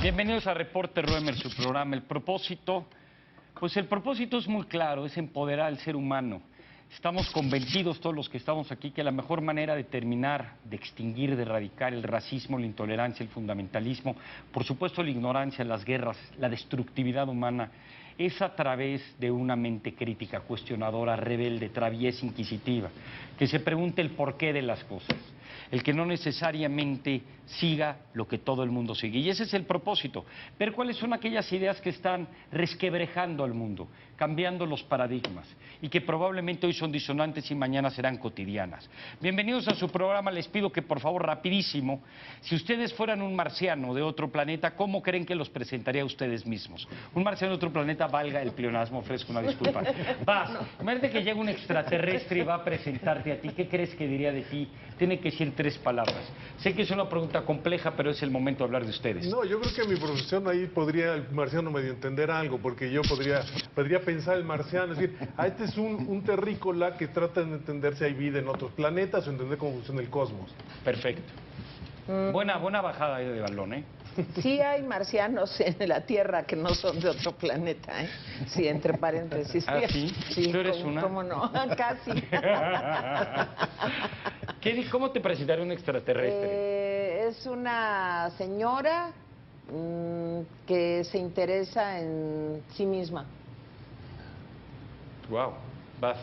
Bienvenidos a Reporte Roemer, su programa. El propósito es muy claro, es empoderar al ser humano. Estamos convencidos todos los que estamos aquí que la mejor manera de terminar, de extinguir, de erradicar el racismo, la intolerancia, el fundamentalismo, por supuesto la ignorancia, las guerras, la destructividad humana, es a través de una mente crítica, cuestionadora, rebelde, traviesa, inquisitiva, que se pregunte el porqué de las cosas, el que no necesariamente siga lo que todo el mundo sigue. Y ese es el propósito, ver cuáles son aquellas ideas que están resquebrejando al mundo, cambiando los paradigmas, y que probablemente hoy son disonantes y mañana serán cotidianas. Bienvenidos a su programa. Les pido que por favor, rapidísimo, si ustedes fueran un marciano de otro planeta, ¿cómo creen que los presentaría a ustedes mismos? Un marciano de otro planeta, valga el pleonasmo, ofrezco una disculpa. Vas, imagínate que llega un extraterrestre y va a presentarte a ti, ¿qué crees que diría de ti? Tiene que decir 3 palabras. Sé que es una pregunta compleja, pero es el momento de hablar de ustedes. No, yo creo que mi profesión ahí podría el marciano medio entender algo, porque yo podría pensar el marciano, es decir, este es un terrícola que trata de entender si hay vida en otros planetas o entender cómo funciona el cosmos. Perfecto. Buena bajada de balón, ¿eh? Sí hay marcianos en la Tierra que no son de otro planeta, ¿eh? Sí, entre paréntesis. ¿Ah, sí? Sí, ¿Tú eres una? ¿Cómo no? Casi. ¿Cómo te presentará un extraterrestre? Es una señora que se interesa en sí misma. Wow, vas.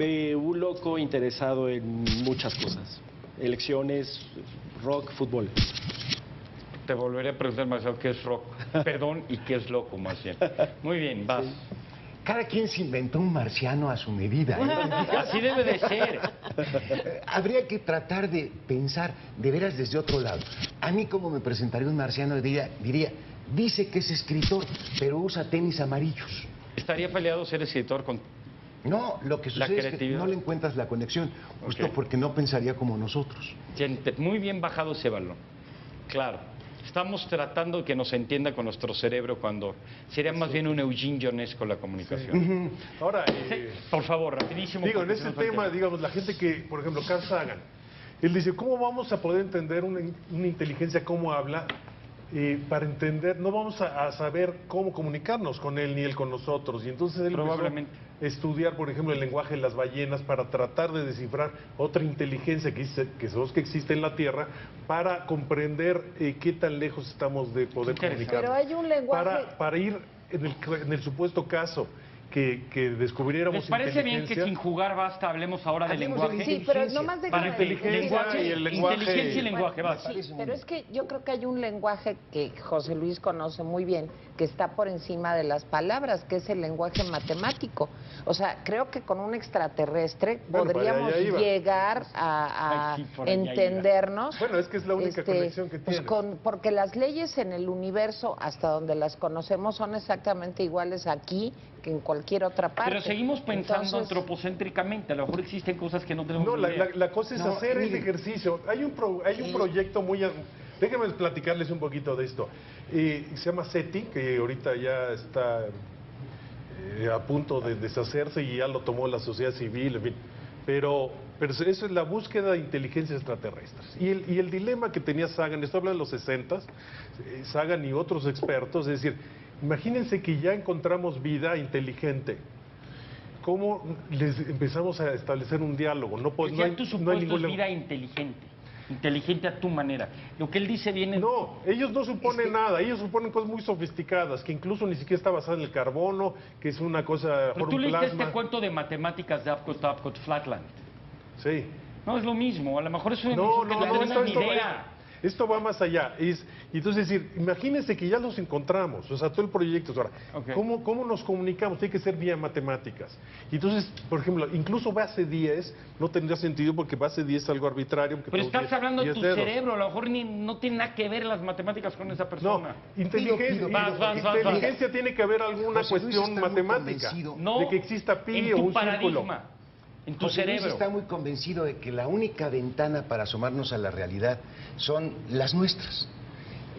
Un loco interesado en muchas cosas. Elecciones, rock, fútbol. Te volveré a preguntar, Marcelo, ¿qué es rock? Perdón, ¿y qué es loco, más bien? Muy bien, vas. Sí. Cada quien se inventó un marciano a su medida, ¿eh? Así debe de ser. Habría que tratar de pensar de veras desde otro lado. A mí, como me presentaría un marciano, diría, dice que es escritor, pero usa tenis amarillos. ¿Estaría peleado ser escritor con...? No, lo que sucede es que no le encuentras la conexión, justo porque no pensaría como nosotros. Muy bien bajado ese balón. Claro. Estamos tratando de que nos entienda con nuestro cerebro cuando sería más bien un Eugene Ionesco la comunicación. Sí. Ahora, por favor, rapidísimo. Digo, en este tema, digamos, la gente que, por ejemplo, Carl Sagan, él dice, ¿cómo vamos a poder entender una inteligencia cómo habla? Para entender, no vamos a saber cómo comunicarnos con él ni él con nosotros. Y entonces él probablemente empezó a estudiar, por ejemplo, el lenguaje de las ballenas para tratar de descifrar otra inteligencia que sabemos que existe en la Tierra para comprender qué tan lejos estamos de poder comunicarnos. Pero hay un lenguaje... Para ir en el supuesto caso que descubriéramos ¿Les parece inteligencia? bien que sin jugar basta, hablemos ahora del lenguaje? Sí, pero nomás de para inteligencia y el lenguaje. Inteligencia y lenguaje, vas. Sí, pero es que yo creo que hay un lenguaje que José Luis conoce muy bien, que está por encima de las palabras, que es el lenguaje matemático. O sea, creo que con un extraterrestre podríamos llegar a entendernos. Bueno, es que es la única conexión que tiene. Porque las leyes en el universo, hasta donde las conocemos, son exactamente iguales aquí que en cualquier otra parte. Pero seguimos pensando antropocéntricamente, a lo mejor existen cosas que no tenemos idea. La cosa es hacer ese ejercicio. Hay un proyecto muy... Déjenme platicarles un poquito de esto. Se llama SETI, que ahorita ya está a punto de deshacerse y ya lo tomó la sociedad civil, en fin. Pero eso es la búsqueda de inteligencias extraterrestres. Y el dilema que tenía Sagan, esto habla de los 60s, Sagan y otros expertos, es decir, imagínense que ya encontramos vida inteligente. ¿Cómo les empezamos a establecer un diálogo? No hay ningún vida inteligente. Inteligente a tu manera. Lo que él dice viene... No, ellos no suponen nada, ellos suponen cosas muy sofisticadas, que incluso ni siquiera está basada en el carbono, que es una cosa... Pero tú leíste este cuento de matemáticas de Apcott Flatland. Sí. No es lo mismo, a lo mejor es una idea. Esto va más allá. Entonces, decir, imagínense que ya los encontramos, o sea, todo el proyecto. Ahora, ¿cómo nos comunicamos? Tiene que ser vía matemáticas. Y entonces, por ejemplo, incluso base 10 no tendría sentido porque base 10 es algo arbitrario. Pero estás hablando de tu cerebro, a lo mejor no tiene nada que ver las matemáticas con esa persona. No, inteligencia tiene que haber alguna cuestión matemática, de que exista pi o un círculo. En tu José cerebro. Luis está muy convencido de que la única ventana para asomarnos a la realidad son las nuestras.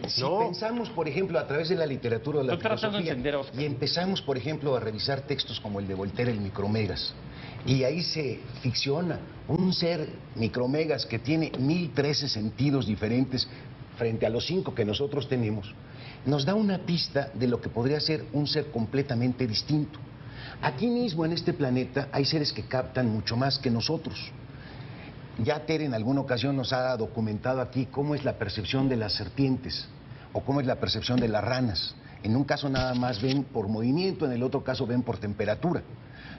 Si pensamos, por ejemplo, a través de la literatura o la filosofía, y empezamos, por ejemplo, a revisar textos como el de Voltaire, el Micromegas, y ahí se ficciona un ser micromegas que tiene 1013 sentidos diferentes frente a los 5 que nosotros tenemos, nos da una pista de lo que podría ser un ser completamente distinto. Aquí mismo en este planeta hay seres que captan mucho más que nosotros. Ya Tere en alguna ocasión nos ha documentado aquí cómo es la percepción de las serpientes o cómo es la percepción de las ranas. En un caso nada más ven por movimiento, en el otro caso ven por temperatura.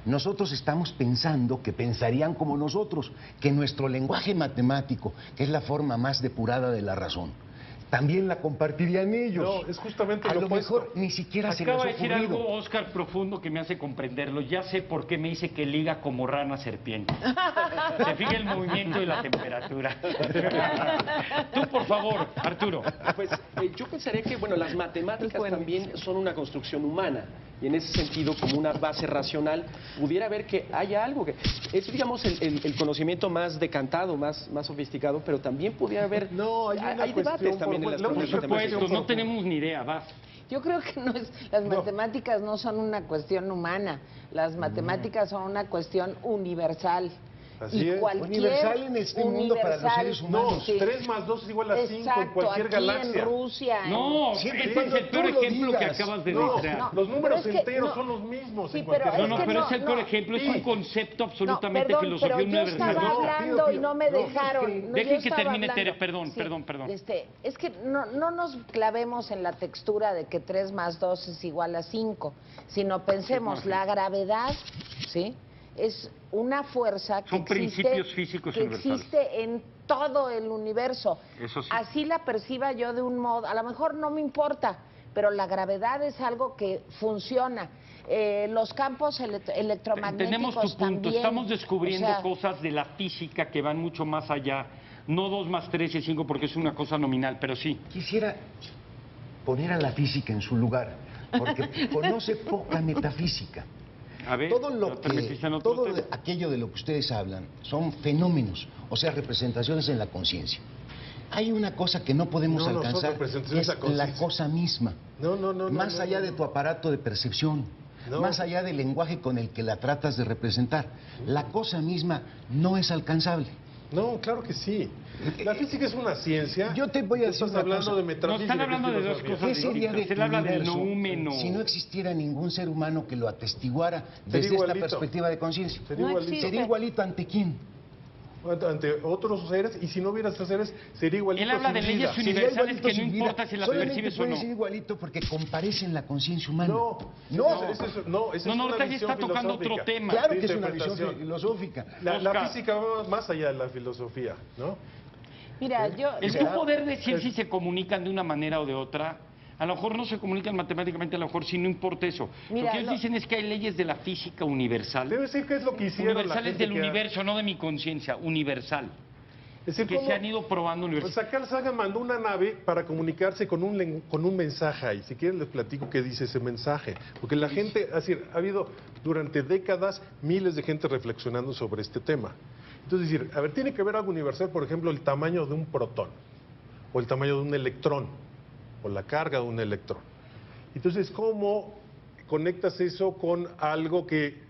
Nosotros estamos pensando que pensarían como nosotros, que nuestro lenguaje matemático, que es la forma más depurada de la razón, también la compartirían ellos. No, es justamente a lo lo opuesto. mejor ni siquiera se les ha Acaba de decir ocurrido. algo, Oscar, profundo que me hace comprenderlo. Ya sé por qué me dice que liga como rana serpiente. Se fija el movimiento y la temperatura. Tú, por favor, Arturo. Pues yo pensaría que, bueno, las matemáticas también son una construcción humana. Y en ese sentido, como una base racional, pudiera ver que haya algo que... Es, digamos, el conocimiento más decantado, más sofisticado, pero también pudiera haber... No, hay debates también en las por propias matemáticas. Pues no tenemos ni idea, va. Yo creo que las matemáticas no son una cuestión humana, las matemáticas son una cuestión universal. Así es. Universal en este mundo para los seres humanos. No, 3 más 2 es igual a 5 en cualquier aquí galaxia. En Rusia. No, Siempre ese es el peor tú lo ejemplo que digas. acabas de No, decir. los números pero es que enteros no. son los mismos Sí, en cualquier pero No, es que pero es el peor no. ejemplo, es un concepto absolutamente perdón, filosofía pero yo universal. estaba hablando y no me dejaron. Dejen yo que estaba termine, hablando. Tere, perdón. Es que no nos clavemos en la textura de que 3 más 2 es igual a 5, sino pensemos, la gravedad, ¿sí?, es una fuerza que Son principios físicos universales. existe en todo el universo. Eso sí. Así la perciba yo de un modo, a lo mejor no me importa, pero la gravedad es algo que funciona. Los campos electromagnéticos Tenemos tu punto, también. estamos descubriendo O sea, cosas de la física que van mucho más allá. No 2 más 3 es 5 porque es una cosa nominal, pero sí. Quisiera poner a la física en su lugar, porque conoce poca metafísica. A ver, Todo todo aquello de lo que ustedes hablan son fenómenos, o sea, representaciones en la conciencia. Hay una cosa que no podemos No son alcanzar, representaciones que en la es la conciencia. cosa misma. Más allá de tu aparato de percepción, más allá del lenguaje con el que la tratas de representar, la cosa misma no es alcanzable. No, claro que sí. La física es una ciencia. Yo te voy a decir Estás una hablando cosa. de metafísica. No, están hablando de dos filosofía. cosas. ¿Qué sería de Se tu habla del universo noúmeno. si no existiera ningún ser humano que lo atestiguara desde esta igualito. perspectiva de conciencia? Sería igualito. ¿Sería igualito ante quién? Ante otros seres, y si no hubiera estos seres, sería igualito. Él habla sin de vida. leyes Sería universales igualito que no sin vida. importa si las Solamente percibes o puede no. ser igualito porque comparecen la conciencia humana. No, esa es una ahorita ya visión está tocando filosófica. otro tema. Claro de que es una visión interpretación. filosófica. La Oscar. física va más allá de la filosofía, ¿no? mira, yo... El tú poder decir si se comunican de una manera o de otra, a lo mejor no se comunican matemáticamente, a lo mejor sí, no importa eso. Mira, lo que ellos dicen es que hay leyes de la física universal. Debe decir qué es lo que hicieron la Universales gente del que universo, no de mi conciencia, universal. Es decir, Que ¿cómo? se han ido probando Pues universal. Carl Sagan mandó una nave para comunicarse con un mensaje ahí. Si quieren les platico qué dice ese mensaje. Porque la gente, es decir, ha habido durante décadas miles de gente reflexionando sobre este tema. Entonces, decir, a ver, tiene que haber algo universal, por ejemplo, el tamaño de un protón, o el tamaño de un electrón, o la carga de un electrón. Entonces, ¿cómo conectas eso con algo que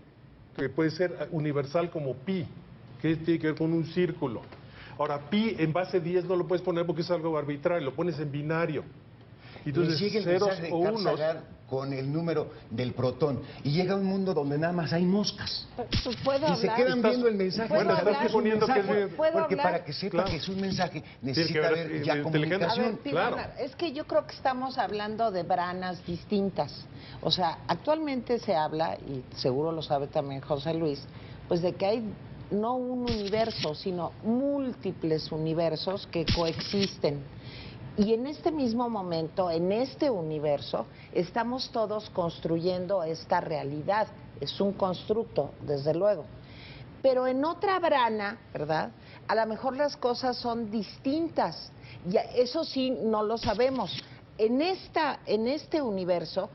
puede ser universal como pi, que tiene que ver con un círculo? Ahora, pi en base 10 no lo puedes poner porque es algo arbitrario, lo pones en binario. Entonces, sigue el ceros mensaje de o Carl unos. Sagan con el número del protón y llega a un mundo donde nada más hay moscas. Pues puedo Y se hablar. quedan viendo el mensaje. ¿Puedo Bueno, estás hablar? suponiendo que es bien. ¿Puedo Porque hablar? para que sepa Claro. que es un mensaje Tiene que necesita haber haber ya inteligencia. A comunicación. ver, Claro. Ana, es que yo creo que estamos hablando de branas distintas. O sea, actualmente se habla, y seguro lo sabe también José Luis, pues de que hay no un universo, sino múltiples universos que coexisten. Y en este mismo momento, en este universo, estamos todos construyendo esta realidad. Es un constructo, desde luego. Pero en otra brana, ¿verdad?, a lo mejor las cosas son distintas. Y eso sí, no lo sabemos. En este universo,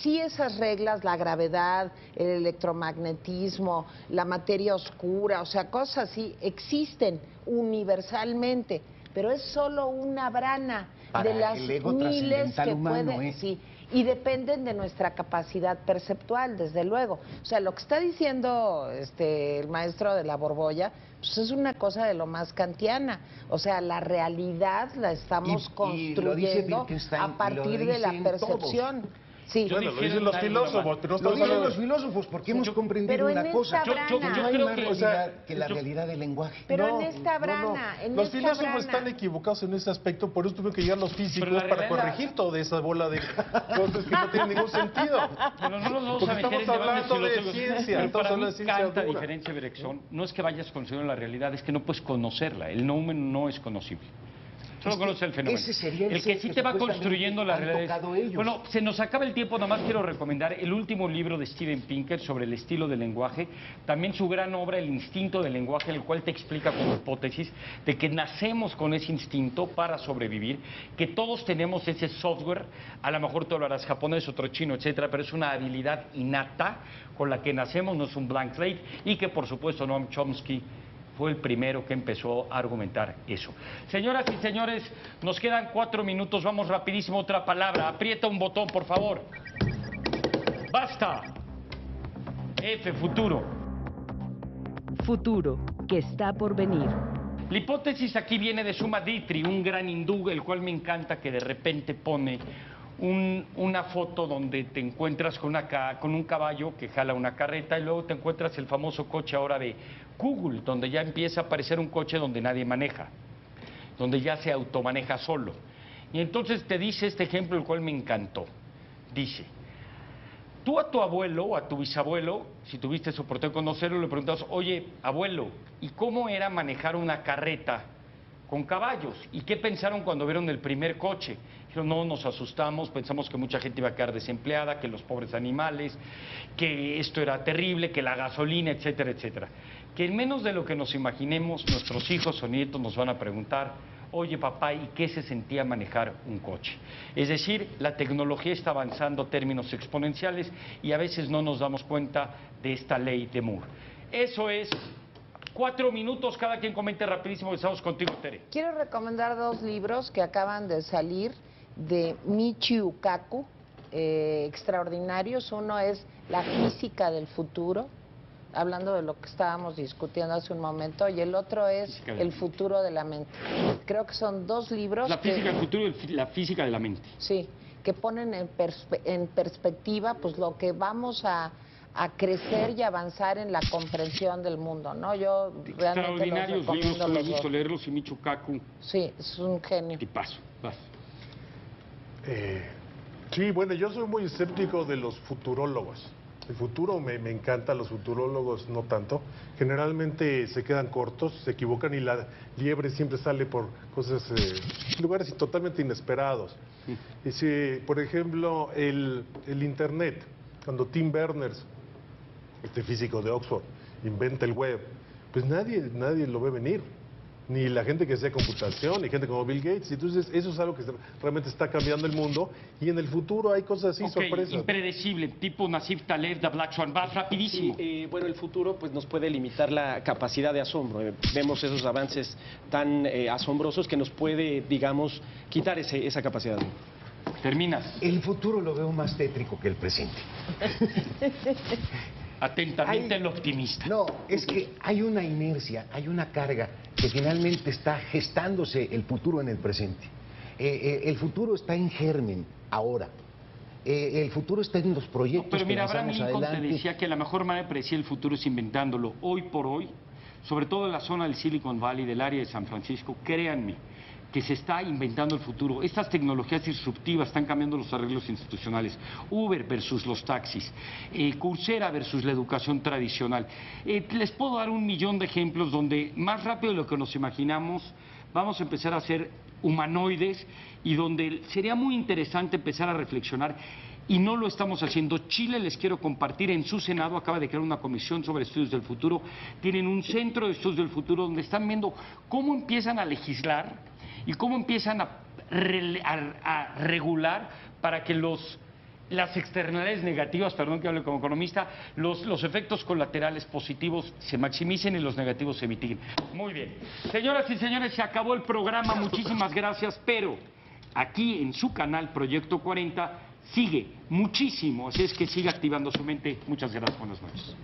sí esas reglas, la gravedad, el electromagnetismo, la materia oscura, o sea, cosas así, existen universalmente. Pero es solo una brana Para de las el ego miles trascendental que humano, puede... ¿eh? Sí, y dependen de nuestra capacidad perceptual, desde luego. O sea, lo que está diciendo el maestro de la Borbolla, pues es una cosa de lo más kantiana. O sea, la realidad la estamos construyendo a partir de la percepción. Todos. Sí. Bueno, lo dicen los filósofos, pero no lo dicen los filósofos, porque hemos comprendido una cosa. Yo creo que la realidad del lenguaje. Pero en esta brana, los filósofos están equivocados en ese aspecto, por eso tuvieron que llegar los físicos para corregir toda esa bola de cosas que no tienen ningún sentido. Pero no nos vamos a meter estamos hablando de ciencia. Para mí, tanta diferencia, Bergson, no es que vayas conociendo la realidad, es que no puedes conocerla. El nomen no es conocible. Solo conoce el fenómeno. Ese sería el que sí te va construyendo la realidad. Bueno, se nos acaba el tiempo, nada más quiero recomendar el último libro de Steven Pinker sobre el estilo del lenguaje, también su gran obra El instinto del lenguaje, el cual te explica como hipótesis de que nacemos con ese instinto para sobrevivir, que todos tenemos ese software, a lo mejor tú lo harás japonés, otro chino, etcétera, pero es una habilidad innata con la que nacemos, no es un blank slate, y que por supuesto Noam Chomsky fue el primero que empezó a argumentar eso. Señoras y señores, nos quedan 4 minutos, vamos rapidísimo, otra palabra. Aprieta un botón, por favor. ¡Basta! F, futuro. Futuro, que está por venir. La hipótesis aquí viene de Suma Ditri, un gran hindú, el cual me encanta que de repente pone una foto donde te encuentras con un caballo que jala una carreta y luego te encuentras el famoso coche ahora de Google, donde ya empieza a aparecer un coche donde nadie maneja, donde ya se automaneja solo. Y entonces te dice este ejemplo, el cual me encantó. Dice, tú a tu abuelo o a tu bisabuelo, si tuviste esa oportunidad de conocerlo, le preguntas, oye, abuelo, ¿y cómo era manejar una carreta con caballos? ¿Y qué pensaron cuando vieron el primer coche? Dijeron, no, nos asustamos, pensamos que mucha gente iba a quedar desempleada, que los pobres animales, que esto era terrible, que la gasolina, etcétera, etcétera. Que en menos de lo que nos imaginemos, nuestros hijos o nietos nos van a preguntar, oye papá, ¿y qué se sentía manejar un coche? Es decir, la tecnología está avanzando a términos exponenciales y a veces no nos damos cuenta de esta ley de Moore. Eso es 4 minutos, cada quien comente rapidísimo, estamos contigo, Tere. Quiero recomendar 2 libros que acaban de salir de Michio Kaku, extraordinarios. Uno es La física del futuro, hablando de lo que estábamos discutiendo hace un momento, y el otro es El futuro de la mente. Creo que son 2 libros. La física del futuro y la física de la mente. Sí, que ponen en perspectiva pues lo que vamos a crecer y avanzar en la comprensión del mundo, ¿no? Yo realmente extraordinarios libros, tuve gusto leerlos, y Michio Kaku. Sí, es un genio. Tipazo, vas. Sí, bueno, yo soy muy escéptico de los futurólogos. El futuro me encanta, los futurólogos no tanto. Generalmente se quedan cortos, se equivocan y la liebre siempre sale por cosas, lugares totalmente inesperados. Y si, por ejemplo, el Internet, cuando Tim Berners, este físico de Oxford, inventa el web, pues nadie lo ve venir. Ni la gente que sea computación, ni gente como Bill Gates. Entonces, eso es algo que realmente está cambiando el mundo. Y en el futuro hay cosas así, sorpresas. Impredecible, tipo Nassim Taleb, The Black Swan. Vas rapidísimo. Sí, bueno, el futuro pues nos puede limitar la capacidad de asombro. Vemos esos avances tan asombrosos que nos puede, digamos, quitar esa capacidad. Terminas. El futuro lo veo más tétrico que el presente. Atentamente el optimista. No, es que hay una inercia, hay una carga que finalmente está gestándose el futuro en el presente. El futuro está en germen ahora. El futuro está en los proyectos pero mira, que lanzamos Abraham Lincoln adelante. te decía que la mejor manera de predecir el futuro es inventándolo. Hoy por hoy, sobre todo en la zona del Silicon Valley, del área de San Francisco, créanme, que se está inventando el futuro. Estas tecnologías disruptivas están cambiando los arreglos institucionales. Uber versus los taxis, Coursera versus la educación tradicional. Les puedo dar 1.000.000 de ejemplos donde más rápido de lo que nos imaginamos vamos a empezar a ser humanoides y donde sería muy interesante empezar a reflexionar. Y no lo estamos haciendo. Chile, les quiero compartir, en su Senado acaba de crear una comisión sobre estudios del futuro. Tienen un centro de estudios del futuro donde están viendo cómo empiezan a legislar y cómo empiezan a regular para que las externalidades negativas, perdón que hable como economista, los efectos colaterales positivos se maximicen y los negativos se mitiguen. Muy bien. Señoras y señores, se acabó el programa, muchísimas gracias, pero aquí en su canal Proyecto 40 sigue muchísimo, así es que siga activando su mente. Muchas gracias, buenas noches.